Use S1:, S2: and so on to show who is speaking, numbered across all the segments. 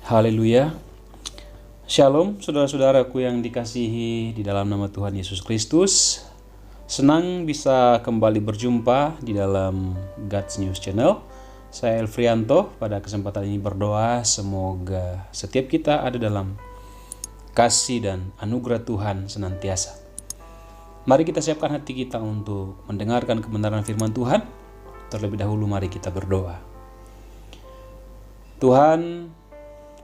S1: Haleluya. Shalom saudara-saudaraku yang dikasihi di dalam nama Tuhan Yesus Kristus. Senang bisa kembali berjumpa di dalam God's News Channel. Saya Elfrianto. Pada kesempatan ini berdoa semoga setiap kita ada dalam kasih dan anugerah Tuhan senantiasa. Mari kita siapkan hati kita untuk mendengarkan kebenaran firman Tuhan. Terlebih dahulu mari kita berdoa. Tuhan,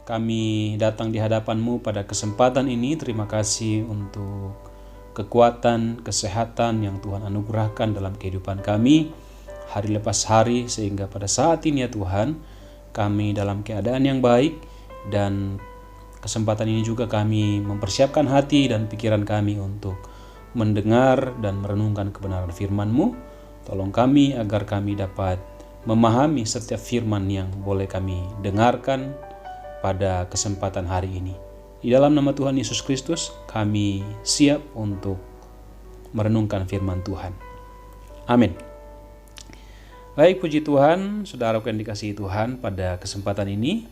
S1: kami datang di hadapan-Mu pada kesempatan ini. Terima kasih untuk kekuatan, kesehatan yang Tuhan anugerahkan dalam kehidupan kami hari lepas hari, sehingga pada saat ini ya Tuhan, kami dalam keadaan yang baik. Dan kesempatan ini juga kami mempersiapkan hati dan pikiran kami untuk mendengar dan merenungkan kebenaran firman-Mu. Tolong kami agar kami dapat memahami setiap firman yang boleh kami dengarkan pada kesempatan hari ini. Di dalam nama Tuhan Yesus Kristus, kami siap untuk merenungkan firman Tuhan. Amin. Baik, puji Tuhan, saudaraku yang dikasihi Tuhan, pada kesempatan ini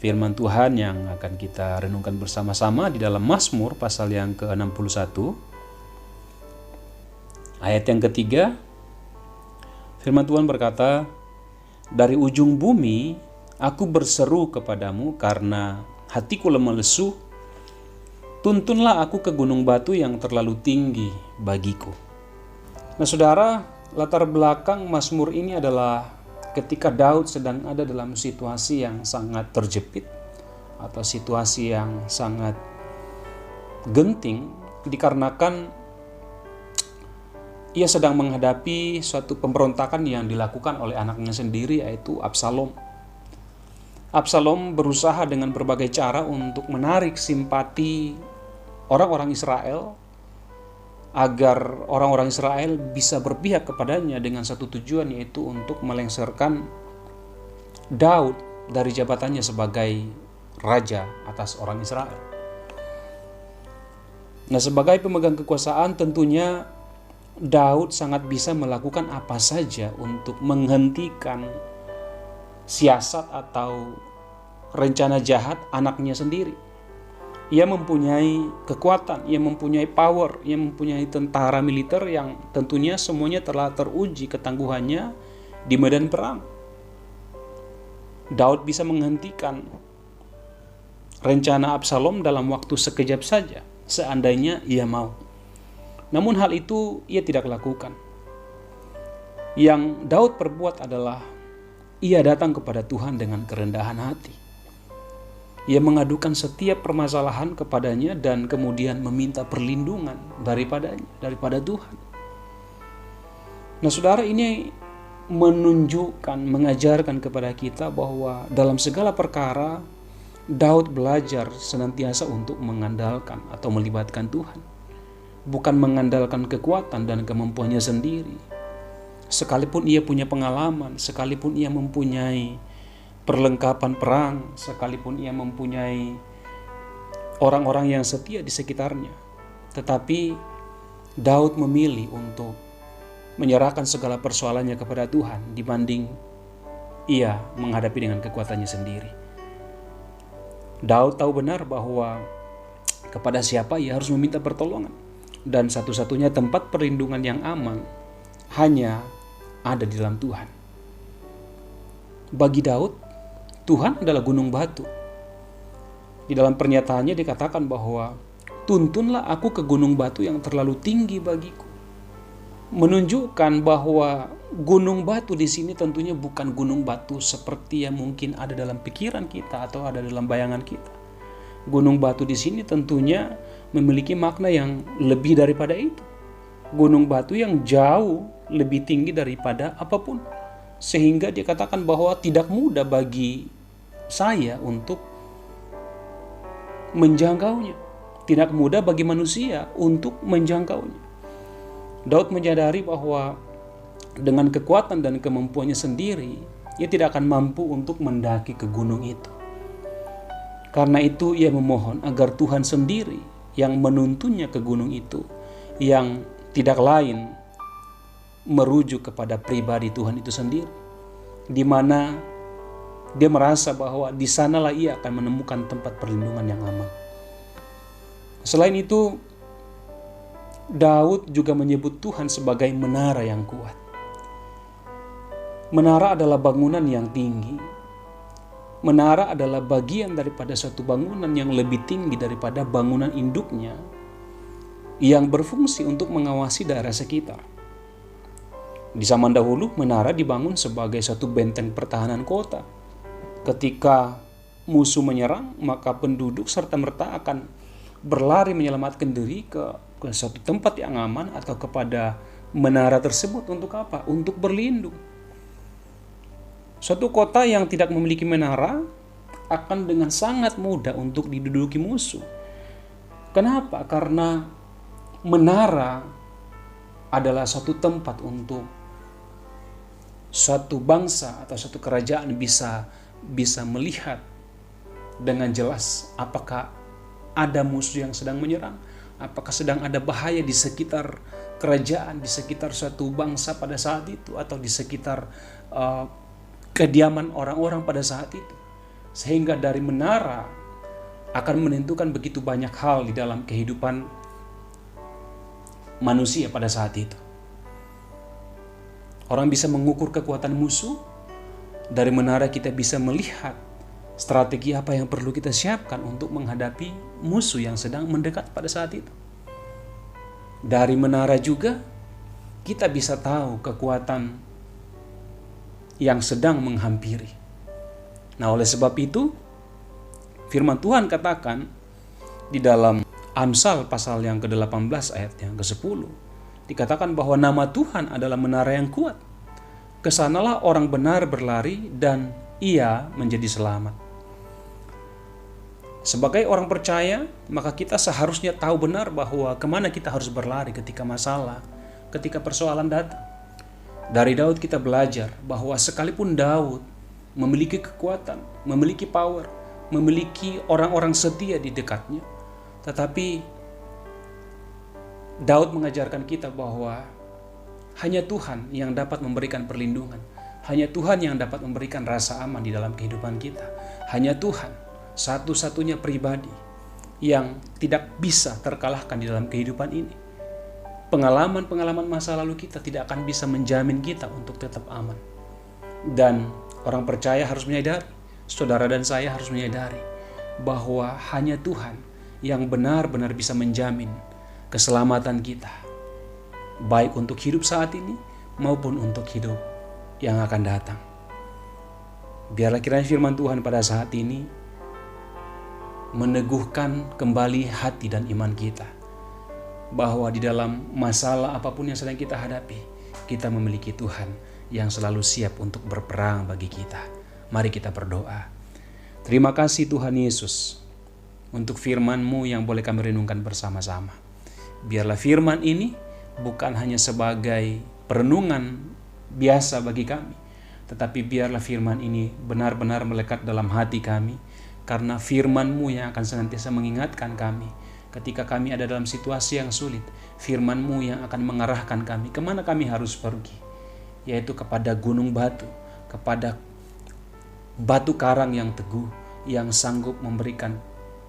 S1: firman Tuhan yang akan kita renungkan bersama-sama di dalam Mazmur pasal yang ke-61 ayat yang ketiga. Firman Tuhan berkata, "Dari ujung bumi aku berseru kepadamu karena hatiku lemah lesu. Tuntunlah aku ke gunung batu yang terlalu tinggi bagiku." Nah saudara, latar belakang Mazmur ini adalah ketika Daud sedang ada dalam situasi yang sangat terjepit atau situasi yang sangat genting, dikarenakan ia sedang menghadapi suatu pemberontakan yang dilakukan oleh anaknya sendiri, yaitu Absalom. Absalom berusaha dengan berbagai cara untuk menarik simpati orang-orang Israel agar orang-orang Israel bisa berpihak kepadanya dengan satu tujuan, yaitu untuk melengsarkan Daud dari jabatannya sebagai raja atas orang Israel. Nah, sebagai pemegang kekuasaan tentunya Daud sangat bisa melakukan apa saja untuk menghentikan siasat atau rencana jahat anaknya sendiri. Ia mempunyai kekuatan, ia mempunyai power, ia mempunyai tentara militer yang tentunya semuanya telah teruji ketangguhannya di medan perang. Daud bisa menghentikan rencana Absalom dalam waktu sekejap saja, seandainya ia mau. Namun hal itu ia tidak lakukan. Yang Daud perbuat adalah ia datang kepada Tuhan dengan kerendahan hati. Ia mengadukan setiap permasalahan kepadanya dan kemudian meminta perlindungan daripada Tuhan. Nah saudara, ini menunjukkan, mengajarkan kepada kita bahwa dalam segala perkara Daud belajar senantiasa untuk mengandalkan atau melibatkan Tuhan. Bukan mengandalkan kekuatan dan kemampuannya sendiri. Sekalipun ia punya pengalaman, sekalipun ia mempunyai perlengkapan perang, sekalipun ia mempunyai orang-orang yang setia di sekitarnya, tetapi Daud memilih untuk menyerahkan segala persoalannya kepada Tuhan dibanding ia menghadapi dengan kekuatannya sendiri. Daud tahu benar bahwa kepada siapa ia harus meminta pertolongan, dan satu-satunya tempat perlindungan yang aman hanya ada di dalam Tuhan. Bagi Daud, Tuhan adalah gunung batu. Di dalam pernyataannya dikatakan bahwa tuntunlah aku ke gunung batu yang terlalu tinggi bagiku. Menunjukkan bahwa gunung batu di sini tentunya bukan gunung batu seperti yang mungkin ada dalam pikiran kita atau ada dalam bayangan kita. Gunung batu di sini tentunya memiliki makna yang lebih daripada itu. Gunung batu yang jauh lebih tinggi daripada apapun, sehingga dikatakan bahwa tidak mudah bagi saya untuk menjangkaunya. Tidak mudah bagi manusia untuk menjangkaunya. Daud menyadari bahwa dengan kekuatan dan kemampuannya sendiri, ia tidak akan mampu untuk mendaki ke gunung itu. Karena itu ia memohon agar Tuhan sendiri yang menuntunnya ke gunung itu, yang tidak lain merujuk kepada pribadi Tuhan itu sendiri, di mana Dia merasa bahwa di sanalah ia akan menemukan tempat perlindungan yang aman. Selain itu, Daud juga menyebut Tuhan sebagai menara yang kuat. Menara adalah bangunan yang tinggi. Menara adalah bagian daripada suatu bangunan yang lebih tinggi daripada bangunan induknya, yang berfungsi untuk mengawasi daerah sekitar. Di zaman dahulu, menara dibangun sebagai suatu benteng pertahanan kota. Ketika musuh menyerang, maka penduduk serta-merta akan berlari menyelamatkan diri ke suatu tempat yang aman atau kepada menara tersebut. Untuk apa? Untuk berlindung. Suatu kota yang tidak memiliki menara akan dengan sangat mudah untuk diduduki musuh. Kenapa? Karena menara adalah suatu tempat untuk suatu bangsa atau suatu kerajaan bisa melihat dengan jelas apakah ada musuh yang sedang menyerang, apakah sedang ada bahaya di sekitar kerajaan, di sekitar suatu bangsa pada saat itu, atau di sekitar kediaman orang-orang pada saat itu. Sehingga dari menara akan menentukan begitu banyak hal di dalam kehidupan manusia pada saat itu. Orang bisa mengukur kekuatan musuh. Dari menara kita bisa melihat strategi apa yang perlu kita siapkan untuk menghadapi musuh yang sedang mendekat pada saat itu. Dari menara juga kita bisa tahu kekuatan yang sedang menghampiri. Nah, oleh sebab itu firman Tuhan katakan di dalam Amsal pasal yang ke-18 ayat yang ke-10, dikatakan bahwa nama Tuhan adalah menara yang kuat. Kesanalah orang benar berlari dan ia menjadi selamat. Sebagai orang percaya, maka kita seharusnya tahu benar bahwa kemana kita harus berlari ketika masalah, ketika persoalan datang. Dari Daud kita belajar bahwa sekalipun Daud memiliki kekuatan, memiliki power, memiliki orang-orang setia di dekatnya, tetapi Daud mengajarkan kita bahwa hanya Tuhan yang dapat memberikan perlindungan. Hanya Tuhan yang dapat memberikan rasa aman di dalam kehidupan kita. Hanya Tuhan satu-satunya pribadi yang tidak bisa terkalahkan di dalam kehidupan ini. Pengalaman-pengalaman masa lalu kita tidak akan bisa menjamin kita untuk tetap aman. Dan orang percaya harus menyadari, saudara dan saya harus menyadari bahwa hanya Tuhan yang benar-benar bisa menjamin keselamatan kita, baik untuk hidup saat ini maupun untuk hidup yang akan datang. Biarlah kiranya firman Tuhan pada saat ini meneguhkan kembali hati dan iman kita, bahwa di dalam masalah apapun yang sedang kita hadapi, kita memiliki Tuhan yang selalu siap untuk berperang bagi kita. Mari kita berdoa. Terima kasih Tuhan Yesus untuk firman-Mu yang boleh kami renungkan bersama-sama. Biarlah firman ini bukan hanya sebagai perenungan biasa bagi kami, tetapi biarlah firman ini benar-benar melekat dalam hati kami, karena firman-Mu yang akan senantiasa mengingatkan kami ketika kami ada dalam situasi yang sulit. Firman-Mu yang akan mengarahkan kami kemana kami harus pergi, yaitu kepada gunung batu, kepada batu karang yang teguh, yang sanggup memberikan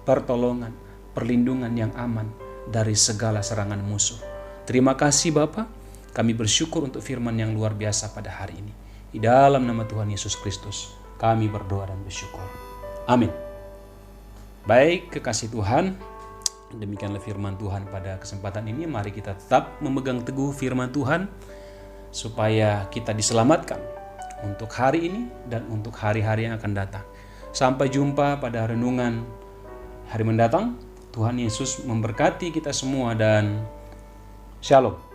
S1: pertolongan, perlindungan yang aman dari segala serangan musuh. Terima kasih Bapa, kami bersyukur untuk firman yang luar biasa pada hari ini. Di dalam nama Tuhan Yesus Kristus, kami berdoa dan bersyukur. Amin. Baik, kekasih Tuhan, demikianlah firman Tuhan pada kesempatan ini. Mari kita tetap memegang teguh firman Tuhan, supaya kita diselamatkan untuk hari ini dan untuk hari-hari yang akan datang. Sampai jumpa pada renungan hari mendatang. Tuhan Yesus memberkati kita semua dan Shalom.